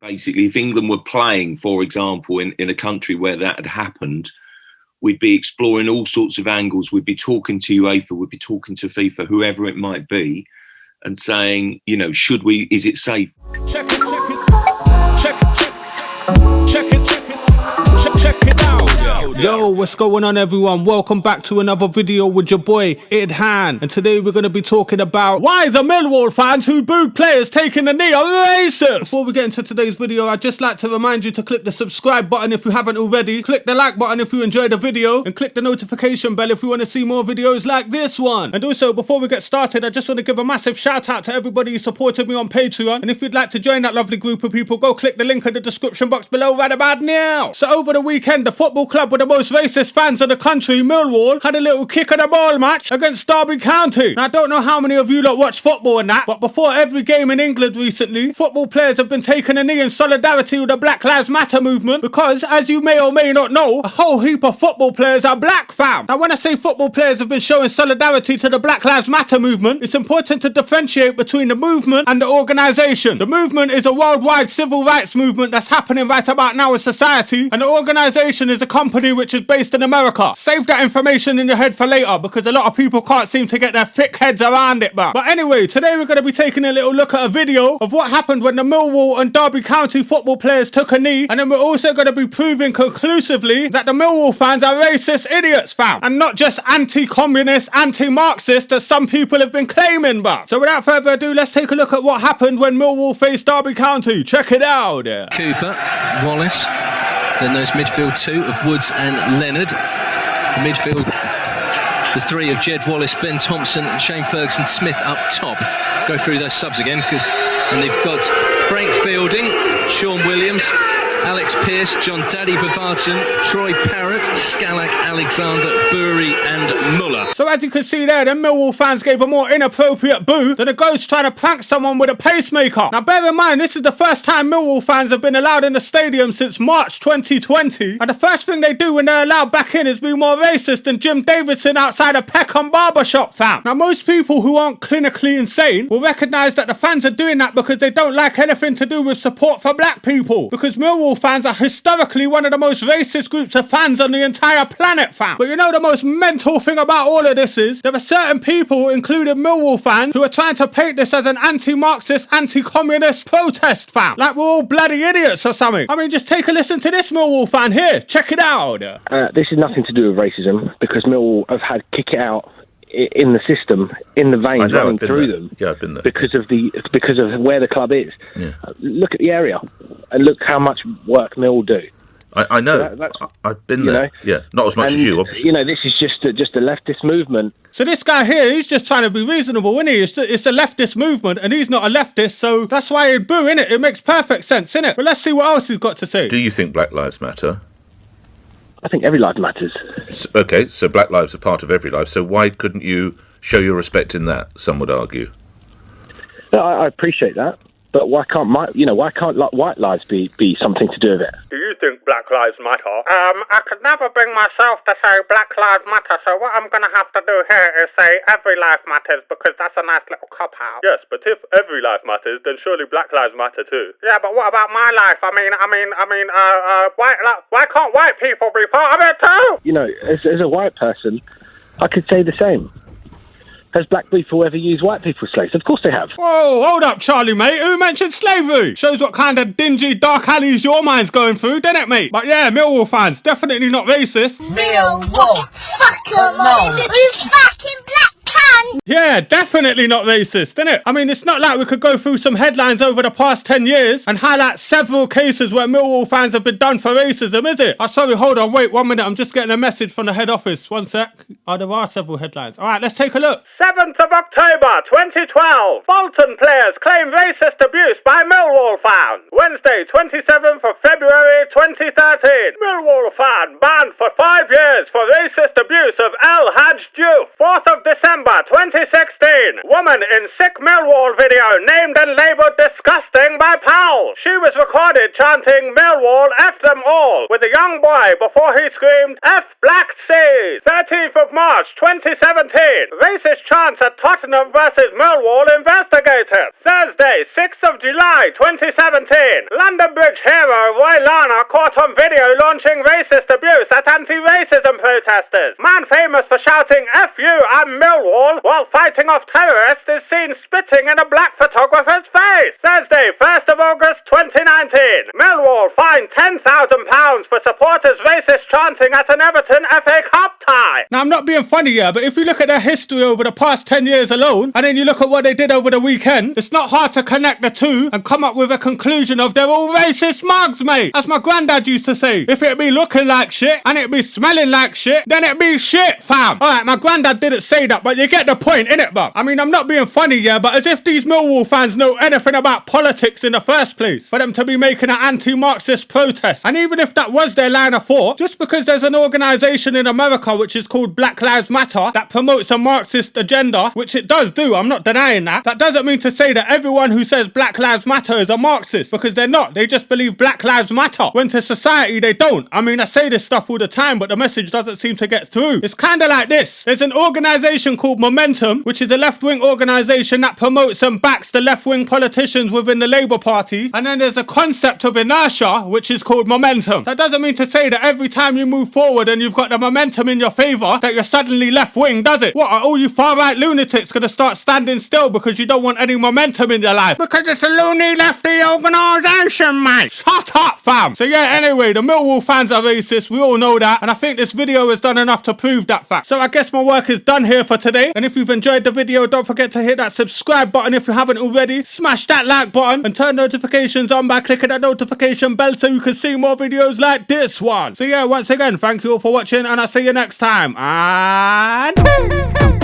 Basically, if England were playing, for example, in a country where that had happened, we'd be exploring all sorts of angles. We'd be talking to UEFA, we'd be talking to FIFA, whoever it might be, and saying, you know, is it safe? Check it out. Yo, what's going on, everyone? Welcome back to another video with your boy Id Han, and today we're going to be talking about why the Millwall fans who booed players taking the knee are racist. Before we get into today's video, I'd just like to remind you to click the subscribe button if you haven't already, click the like button if you enjoyed the video, and click the notification bell if you want to see more videos like this one. And also, before we get started, I just want to give a massive shout out to everybody who supported me on Patreon, and if you'd like to join that lovely group of people, go click the link in the description box below right about now. So over the weekend, the football club with the most racist fans in the country, Millwall, had a little kick of the ball match against Derby County. Now, I don't know how many of you lot watch football and that, but before every game in England recently, football players have been taking a knee in solidarity with the Black Lives Matter movement because, as you may or may not know, a whole heap of football players are black, fam. Now, when I say football players have been showing solidarity to the Black Lives Matter movement, it's important to differentiate between the movement and the organisation. The movement is a worldwide civil rights movement that's happening right about now in society, and the organisation is a company which is based in America. Save that information in your head for later because a lot of people can't seem to get their thick heads around it, man. But anyway, today we're going to be taking a little look at a video of what happened when the Millwall and Derby County football players took a knee, and then we're also going to be proving conclusively that the Millwall fans are racist idiots, fam, and not just anti-communist, anti-marxist as some people have been claiming, but. So without further ado, let's take a look at what happened when Millwall faced Derby County. Check it out. Cooper, Wallace, then those midfield two of Woods and Leonard. The midfield, the three of Jed Wallace, Ben Thompson and Shane Ferguson-Smith up top. Go through those subs again, and they've got Frank Fielding, Sean Williams, Alex Pearce, John Daddy Bavardson, Troy Parrott, Scalak, Alexander, Burey and Muller. So as you can see there, the Millwall fans gave a more inappropriate boo than a ghost trying to prank someone with a pacemaker. Now bear in mind, this is the first time Millwall fans have been allowed in the stadium since March 2020, and the first thing they do when they're allowed back in is be more racist than Jim Davidson outside a Peckham barbershop, fam. Now most people who aren't clinically insane will recognise that the fans are doing that because they don't like anything to do with support for black people, because Millwall fans are historically one of the most racist groups of fans on the entire planet, fam. But you know the most mental thing about all of this is there are certain people, including Millwall fans, who are trying to paint this as an anti-Marxist, anti-communist protest, fam. Like we're all bloody idiots or something. I mean, just take a listen to this Millwall fan here. Check it out. This is nothing to do with racism because Millwall have had kick it out in the system, in the veins running through them. Yeah, I've been there. Because of where the club is. Yeah. Look at the area and look how much work Mill do. I know. So I've been there. Know? Yeah, not as much as you, obviously. You know, this is just a leftist movement. So this guy here, he's just trying to be reasonable, isn't he? It's a leftist movement, and he's not a leftist, so that's why he'd boo, innit? It makes perfect sense, innit? But let's see what else he's got to say. Do you think Black Lives Matter? I think every life matters. Okay, so Black lives are part of every life, so why couldn't you show your respect in that, some would argue? No, I appreciate that. But why can't white lives be something to do with it? Do you think Black Lives Matter? I could never bring myself to say Black Lives Matter, so what I'm going to have to do here is say every life matters because that's a nice little cop-out. Yes, but if every life matters, then surely Black Lives matter too. Yeah, but what about my life? Why can't white people be part of it too? You know, as a white person, I could say the same. Has black people ever used white people as slaves? Of course they have. Whoa, hold up, Charlie, mate. Who mentioned slavery? Shows what kind of dingy, dark alleys your mind's going through, doesn't it, mate? But yeah, Millwall fans, definitely not racist. Millwall, fuck them all. You fucking black cunt. Yeah, definitely not racist, isn't it? I mean, it's not like we could go through some headlines over the past 10 years and highlight several cases where Millwall fans have been done for racism, is it? Oh, sorry, hold on, wait 1 minute. I'm just getting a message from the head office. 1 sec. Oh, there are several headlines. All right, let's take a look. 7th of October 2012. Bolton players claim racist abuse by Millwall fan. Wednesday 27th of February 2013. Millwall fan banned for 5 years for racist abuse of El Hadj Diouf. 4th of December 2016. Woman in sick Millwall video named and labelled disgusting by pals. She was recorded chanting Millwall F them all with a young boy before he screamed F Black Seas. 13th of March 2017. Racist chants at Tottenham versus Millwall investigated. Thursday 6th of July 2017. London Bridge hero Roy Lana caught on video launching racist abuse at anti-racism protesters. Man famous for shouting F you I'm Millwall while fighting off terrorists is seen spitting in a black photographer's face. Thursday 1st of August 2019. Millwall fined £10,000 for supporters racist chanting at an Everton FA Cup tie. Now, I'm not being funny here, but if you look at their history over the past 10 years alone, and then you look at what they did over the weekend, it's not hard to connect the two and come up with a conclusion of they're all racist mugs, mate. As my granddad used to say, if it be looking like shit and it be smelling like shit, then it be shit, fam. Alright, my granddad didn't say that, but you get the point, innit, bruv? I mean, I'm not being funny here, but as if these Millwall fans know anything about politics in the first place, for them to be making an anti-marxist protest. And even if that was their line of thought, just because there's an organisation in America which is called Black Lives Matter that promotes a Marxist agenda, which it does do, I'm not denying that, that doesn't mean to say that everyone who says Black Lives Matter is a Marxist, because they're not. They just believe Black Lives Matter, when to society they don't. I mean, I say this stuff all the time, but the message doesn't seem to get through. It's kind of like this. There's an organisation called Momentum, which is a left-wing organisation that promotes and backs the left-wing politicians within the Labour Party, and then there's a concept of inertia, which is called momentum. That doesn't mean to say that every time you move forward and you've got the momentum in your favour, that you're suddenly left-wing, does it? What, are all you far-right lunatics going to start standing still because you don't want any momentum in your life? Because it's a loony lefty organisation, mate. Shut up, fam. So yeah, anyway, the Millwall fans are racist, we all know that, and I think this video has done enough to prove that fact. So I guess my work is done here for today, and if you've enjoyed the video, don't forget to hit that subscribe button if you haven't already, smash that like button, and turn notifications on by clicking that notification bell so you can see more videos like this one. So yeah, once again, thank you all for watching, and I'll see you next time, and